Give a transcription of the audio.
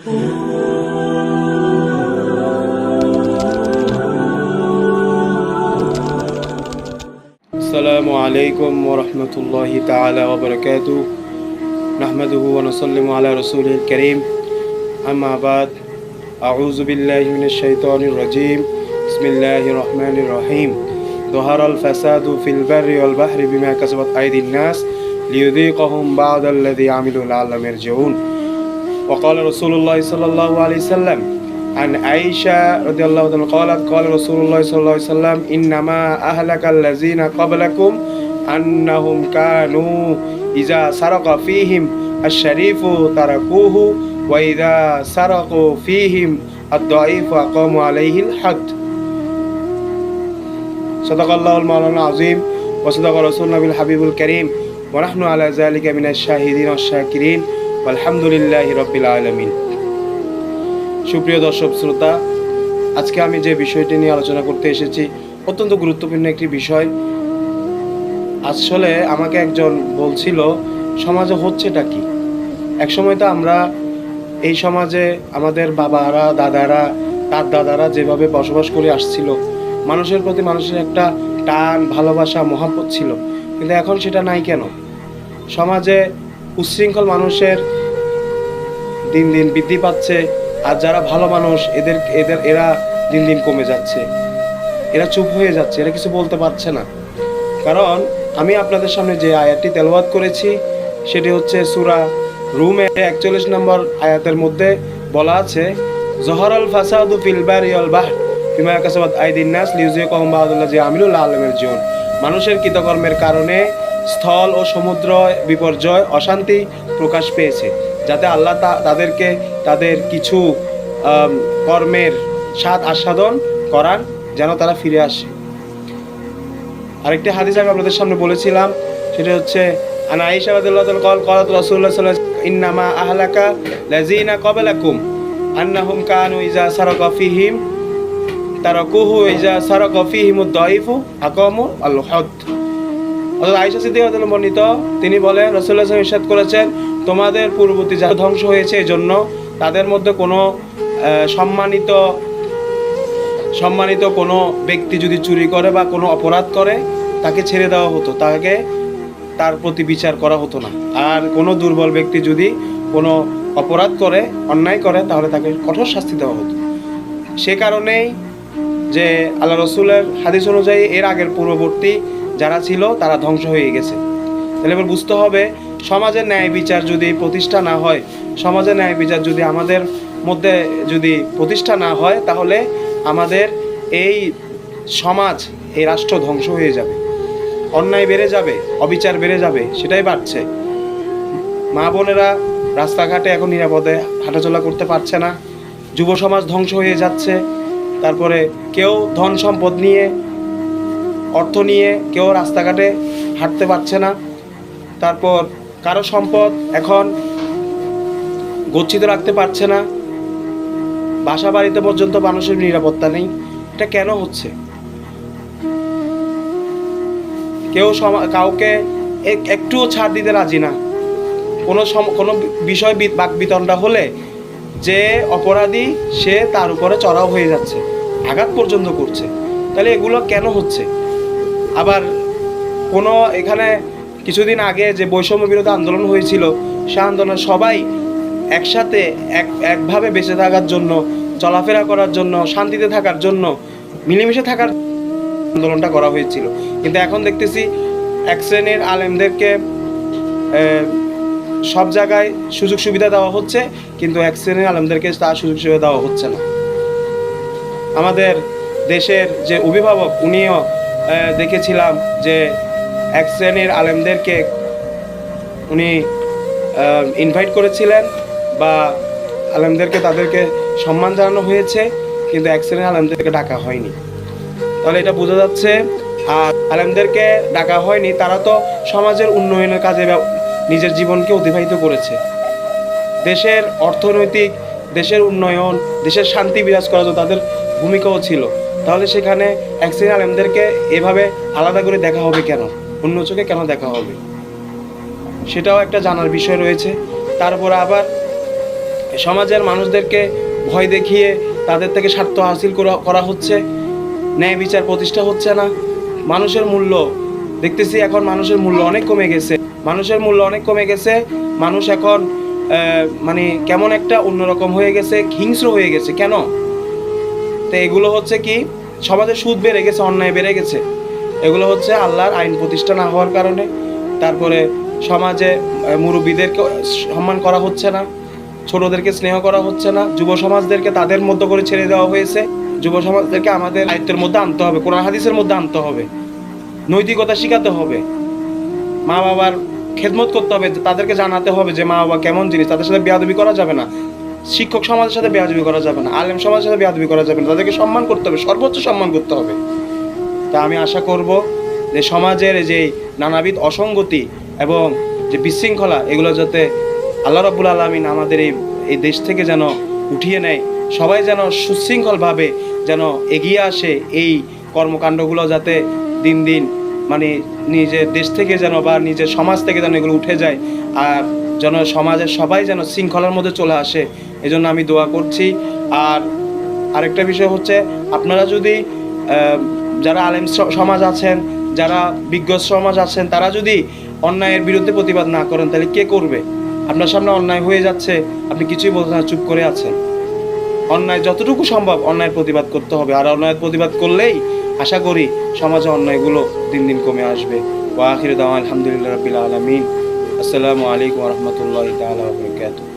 السلام عليكم ورحمة الله تعالى وبركاته. نحمده ونسلم على رسوله الكريم. أما بعد، أعوذ بالله من الشيطان الرجيم. بسم الله الرحمن الرحيم. ظهر الفساد في البر والبحر بما كسبت أيدي الناس ليذيقهم بعض الذي عملوا لعلهم يرجعون. وقال رسول الله صلى الله عليه وسلم عن عائشة رضي الله عنها قالت قال رسول الله صلى الله عليه وسلم إنما أهلك الذين قبلكم أنهم كانوا إذا سرق فيهم الشريف تركوه وإذا سرقوا فيهم الضعيف أقاموا عليه الحد. صدق الله المولى العظيم وصدق رسولنا بالحبيب الكريم ونحن على ذلك من الشاهدين والشاكرين والحمد لله رب العالمين. সুপ্রিয় দর্শক শ্রোতা, আজকে আমি যে বিষয়টি নিয়ে আলোচনা করতে এসেছি অত্যন্ত গুরুত্বপূর্ণ একটি বিষয়। আসলে আমাকে একজন বলছিল সমাজে হচ্ছেটা কি। একসময় তো আমরা এই সমাজে আমাদের বাবারা দাদারা তার দাদারা যেভাবে বসবাস করে আসছিল, মানুষের প্রতি মানুষের একটা টান ভালোবাসা মহব্বত ছিল, কিন্তু এখন সেটা নাই কেন? সমাজে উচ্ছৃঙ্খল মানুষের দিন দিন বৃদ্ধি পাচ্ছে, আর যারা ভালো মানুষ এরা দিন দিন কমে যাচ্ছে, এরা চুপ হয়ে যাচ্ছে, এরা কিছু বলতে পারছে না। কারণ আমি আপনাদের সামনে যে আয়াতটি তেলাওয়াত করেছি সেটি হচ্ছে সূরা রুমের 41 নম্বর আয়াতের মধ্যে বলা আছে, জহরাল ফাসাদু ফিল বারি ওয়াল বাহর বিমা কাসাবাত আইদিন নাস লিইউযিকাহুম বা'দাল্লাযী আমিলু লাআল্লাহুম ইয়ারজিউন। মানুষের কৃতকর্মের কারণে স্থল ও সমুদ্র বিপর্যয় অশান্তি প্রকাশ পেয়েছে, যাতে আল্লাহ তাদেরকে তাদের কিছু কর্মের স্বাদ আস্বাদন করান, যেন তারা ফিরে আসে। আরেকটি হাদিস আমি আপনাদের সামনে বলেছিলাম, সেটা হচ্ছে আন আয়েশা রাদিয়াল্লাহু তাআলা قالت রাসূলুল্লাহ সাল্লাল্লাহু আলাইহি ওয়াসাল্লাম ইন্নামা আহলাকা লাযিনা ক্বাবলাকুম আন্নাহুম কানু ইযা সারাকা ফীহিম তারাকুহু ইযা সারাকা ফীহিমুদ দাঈফু আকামু আল হদ। হযরত আয়েশা সিদ্দিকা রাদিয়াল্লাহু আনহা বর্ণিত, তিনি বলেন রাসূলুল্লাহ সাল্লাল্লাহু আলাইহি ওয়াসাল্লাম ইরশাদ করেছেন, তোমাদের পূর্ববর্তী যারা ধ্বংস হয়েছে এজন্য তাদের মধ্যে কোনো সম্মানিত কোনো ব্যক্তি যদি চুরি করে বা কোনো অপরাধ করে তাকে ছেড়ে দেওয়া হতো, তার প্রতি বিচার করা হতো না। আর কোনো দুর্বল ব্যক্তি যদি কোনো অপরাধ করে অন্যায় করে তাহলে তাকে কঠোর শাস্তি দেওয়া হতো। সে কারণেই যে আল্লাহ রসুলের হাদিস অনুযায়ী এর আগের পূর্ববর্তী যারা ছিল তারা ধ্বংস হয়ে গেছে। তাহলে এবার বুঝতে হবে, সমাজের ন্যায় বিচার যদি প্রতিষ্ঠা না হয়, সমাজের ন্যায় বিচার যদি আমাদের মধ্যে যদি প্রতিষ্ঠা না হয়, তাহলে আমাদের এই সমাজ এই রাষ্ট্র ধ্বংস হয়ে যাবে, অন্যায় বেড়ে যাবে, অবিচার বেড়ে যাবে, সেটাই বাড়ছে। মা বোনেরা রাস্তাঘাটে এখন নিরাপদে হাঁটাচলা করতে পারছে না, যুব সমাজ ধ্বংস হয়ে যাচ্ছে। তারপরে কেউ ধন সম্পদ নিয়ে অর্থ নিয়ে কেউ রাস্তাঘাটে হাঁটতে পারছে না। তারপর কারো সম্পদ এখন গচ্ছিত রাখতে পারছে না, বাসা বাড়িতে পর্যন্ত মানুষের নিরাপত্তা নেই। এটা কেন হচ্ছে? কেউ কাউকে একটুও ছাড় দিতে রাজি না। কোনো বিষয় বাকবিতণ্ডা হলে যে অপরাধী সে তার উপরে চড়াও হয়ে যাচ্ছে, আঘাত পর্যন্ত করছে। তাহলে এগুলো কেন হচ্ছে? আবার এখানে কিছুদিন আগে যে বৈষম্য বিরোধী আন্দোলন হয়েছিল, সে আন্দোলনে সবাই একসাথে একভাবে বেঁচে থাকার জন্য, চলাফেরা করার জন্য, শান্তিতে থাকার জন্য, মিলেমিশে থাকার আন্দোলনটা করা হয়েছিল। কিন্তু এখন দেখতেছি এক শ্রেণীর আলেমদেরকে সব জায়গায় সুযোগ সুবিধা দেওয়া হচ্ছে, কিন্তু এক শ্রেণীর আলেমদেরকে তার সুযোগ সুবিধা দেওয়া হচ্ছে না। আমাদের দেশের যে অভিভাবক উনিও দেখেছিলাম যে এক শ্রেণীর আলেমদেরকে উনি ইনভাইট করেছিলেন বা আলেমদেরকে তাদেরকে সম্মান জানানো হয়েছে, কিন্তু এক শ্রেণীর আলেমদেরকে ডাকা হয়নি। তাহলে এটা বোঝা যাচ্ছে, আর আলেমদেরকে ডাকা হয়নি, তারা তো সমাজের উন্নয়নের কাজে নিজের জীবনকে অতিবাহিত করেছে। দেশের অর্থনৈতিক, দেশের উন্নয়ন, দেশের শান্তি বিরাজ করা তো তাদের ভূমিকাও ছিল। তাহলে সেখানে এক শ্রেণীর আলেমদেরকে এভাবে আলাদা করে দেখা হবে কেন? অন্য চোখে কেন দেখা হবে? সেটাও একটা জানার বিষয় রয়েছে। তারপর আবার সমাজের মানুষদেরকে ভয় দেখিয়ে তাদের থেকে স্বার্থ হাসিল করা হচ্ছে, ন্যায় বিচার প্রতিষ্ঠা হচ্ছে না। মানুষের মূল্য দেখতেছি এখন, মানুষের মূল্য অনেক কমে গেছে, মানুষ এখন মানে কেমন একটা অন্যরকম হয়ে গেছে, হিংস্র হয়ে গেছে। কেন? তো এগুলো হচ্ছে কি, সমাজে সুদ বেড়ে গেছে, অন্যায় বেড়ে গেছে, এগুলো হচ্ছে আল্লাহর আইন প্রতিষ্ঠা না হওয়ার কারণে। তারপরে সমাজে মুরব্বীদেরকে সম্মান করা হচ্ছে না, ছোটদেরকে স্নেহ করা হচ্ছে না, যুব সমাজদেরকে তাদের মধ্যে করে ছেড়ে দেওয়া হয়েছে। যুব সমাজদেরকে আমাদের দায়িত্বের মধ্যে আনতে হবে, কোরআন হাদিসের মধ্যে আনতে হবে, নৈতিকতা শিখাতে হবে, মা বাবার খেদমত করতে হবে, তাদেরকে জানাতে হবে যে মা বাবা কেমন জিনিস, তাদের সাথে বেয়াদবি করা যাবে না, শিক্ষক সমাজের সাথে বেয়াদবি করা যাবে না, আলেম সমাজের সাথে বেয়াদবি করা যাবে না, তাদেরকে সম্মান করতে হবে, সর্বোচ্চ সম্মান করতে হবে। তা আমি আশা করব যে সমাজের যে নানাবিধ অসঙ্গতি এবং যে বিশৃঙ্খলা, এগুলো যাতে আল্লাহ রাব্বুল আলামিন আমাদের এই দেশ থেকে যেন উঠিয়ে নেয়, সবাই যেন সুশৃঙ্খলভাবে যেন এগিয়ে আসে, এই কর্মকাণ্ডগুলো যাতে দিন দিন মানে নিজের দেশ থেকে যেন বা নিজের সমাজ থেকে যেন এগুলো উঠে যায়, আর যেন সমাজের সবাই যেন শৃঙ্খলার মধ্যে চলে আসে, এজন্য আমি দোয়া করছি। আর আরেকটা বিষয় হচ্ছে, আপনারা যদি যারা আলেম সমাজ আছেন, যারা বিজ্ঞ সমাজ আছেন, তারা যদি অন্যায়ের বিরুদ্ধে প্রতিবাদ না করেন, তাহলে কে করবে? আপনার সামনে অন্যায় হয়ে যাচ্ছে, আপনি কিছুই বলছেন না, চুপ করে আছেন। অন্যায় যতটুকু সম্ভব অন্যায়ের প্রতিবাদ করতে হবে, আর অন্যায়ের প্রতিবাদ করলেই আশা করি সমাজে অন্যায়গুলো দিন দিন কমে আসবে। ওয়া আখিরু দাওয়ানা আলহামদুলিল্লাহি রাব্বিল আলামিন। আসসালামু আলাইকুম ওয়া রাহমাতুল্লাহি তাআলা ওয়া বারাকাতুহু।